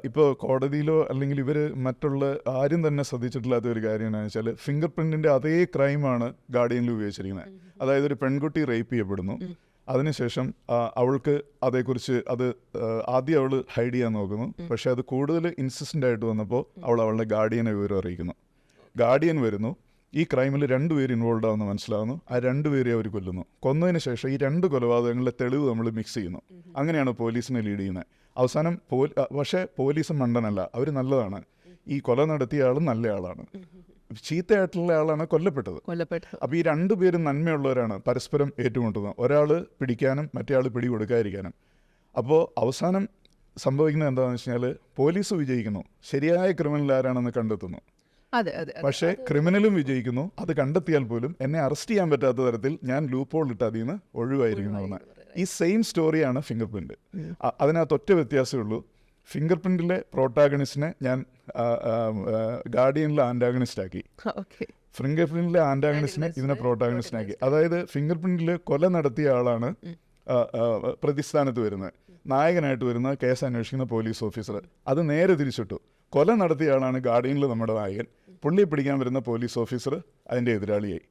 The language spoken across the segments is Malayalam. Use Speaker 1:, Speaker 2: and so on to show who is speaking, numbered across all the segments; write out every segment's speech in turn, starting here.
Speaker 1: ഇപ്പോൾ കോടതിയിലോ അല്ലെങ്കിൽ ഇവർ മറ്റുള്ള ആരും തന്നെ ശ്രദ്ധിച്ചിട്ടില്ലാത്ത ഒരു കാര്യം എന്താണെന്ന് വെച്ചാൽ ഫിംഗർ പ്രിന്റിന്റെ അതേ ക്രൈമാണ് ഗാർഡിയനിൽ ഉപയോഗിച്ചിരിക്കുന്നത്. അതായത് ഒരു പെൺകുട്ടി റേപ്പ് ചെയ്യപ്പെടുന്നു, അതിനുശേഷം അവൾക്ക് അതേക്കുറിച്ച് ആദ്യം അവൾ ഹൈഡ് ചെയ്യാൻ നോക്കുന്നു. പക്ഷെ അത് കൂടുതൽ ഇൻസിസ്റ്റൻ്റ് ആയിട്ട് വന്നപ്പോൾ അവൾ അവളുടെ ഗാർഡിയനെ വിവരം അറിയിക്കുന്നു. ഗാർഡിയൻ വരുന്നു, ഈ ക്രൈമിൽ രണ്ടുപേര് ഇൻവോൾവ് ആവുന്ന മനസ്സിലാവുന്നു. ആ രണ്ടുപേരെ അവർ കൊല്ലുന്നു. കൊന്നതിന് ശേഷം ഈ രണ്ട് കൊലപാതകങ്ങളിലെ തെളിവ് നമ്മൾ മിക്സ് ചെയ്യുന്നു. അങ്ങനെയാണ് പോലീസിനെ ലീഡ് ചെയ്യുന്നത്. അവസാനം പക്ഷേ പോലീസ് മണ്ടനല്ല, അവർ നല്ലതാണ്. ഈ കൊല നടത്തിയ ആൾ നല്ല ആളാണ്, ചീത്തയായിട്ടുള്ള ആളാണ് കൊല്ലപ്പെട്ടത്. അപ്പോൾ ഈ രണ്ടുപേരും നന്മയുള്ളവരാണ്, പരസ്പരം ഏറ്റുമുട്ടുന്നത്, ഒരാൾ പിടിക്കാനും മറ്റേ ആൾ പിടി കൊടുക്കാതിരിക്കാനും. അപ്പോൾ അവസാനം സംഭവിക്കുന്നത് എന്താണെന്ന് വെച്ച് കഴിഞ്ഞാൽ പോലീസ് വിജയിക്കുന്നു, ശരിയായ ക്രിമിനൽ ആരാണെന്ന് കണ്ടെത്തുന്നു. പക്ഷേ ക്രിമിനലും വിജയിക്കുന്നു. അത് കണ്ടെത്തിയാൽ പോലും എന്നെ അറസ്റ്റ് ചെയ്യാൻ പറ്റാത്ത തരത്തിൽ ഞാൻ ലൂപ്പ് ഹോൾ ഇട്ട് അതിൽ നിന്ന് ഒഴിവായിരിക്കണമെന്ന്. ഈ സെയിം സ്റ്റോറിയാണ് ഫിംഗർ പ്രിന്റ്. അതിനകത്ത് ഒറ്റ വ്യത്യാസമേ ഉള്ളൂ. ഫിംഗർ പ്രിന്റിലെ പ്രോട്ടാഗണിസ്റ്റിനെ ഞാൻ ഗാർഡിയനിലെ ആന്റാഗണിസ്റ്റ് ആക്കി, ഫിംഗർ പ്രിന്റിലെ ആന്റാഗണിസ്റ്റിനെ ഇതിനെ പ്രോട്ടാഗണിസ്റ്റിനാക്കി. അതായത് ഫിംഗർ പ്രിന്റിൽ കൊല നടത്തിയ ആളാണ് പ്രതിസ്ഥാനത്ത് വരുന്നത്, നായകനായിട്ട് വരുന്ന കേസ് അന്വേഷിക്കുന്ന പോലീസ് ഓഫീസർ. അത് നേരെ തിരിച്ചിട്ടു. കൊല നടത്തിയ ആളാണ് ഗാർഡിയനിൽ നമ്മുടെ നായകൻ, പുള്ളിയെ പിടിക്കാൻ വരുന്ന പോലീസ് ഓഫീസർ അതിൻ്റെ എതിരാളിയായി.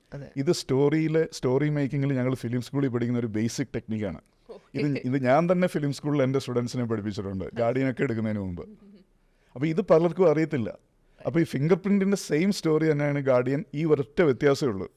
Speaker 1: ഇത് സ്റ്റോറി മേക്കിങ്ങിൽ ഞങ്ങൾ ഫിലിം സ്കൂളിൽ പഠിക്കുന്ന ഒരു ബേസിക് ടെക്നിക്കാണ്. ഇത് ഞാൻ തന്നെ ഫിലിം സ്കൂളിൽ എൻ്റെ സ്റ്റുഡൻസിനെ പഠിപ്പിച്ചിട്ടുണ്ട്, ഗാർഡിയനൊക്കെ എടുക്കുന്നതിന് മുമ്പ്. അപ്പോൾ ഇത് പലർക്കും അറിയത്തില്ല. അപ്പോൾ ഈ ഫിംഗർ പ്രിന്റിൻ്റെ സെയിം സ്റ്റോറി തന്നെയാണ് ഗാർഡിയൻ, ഈ ഒരൊറ്റ വ്യത്യാസമേ ഉള്ളൂ.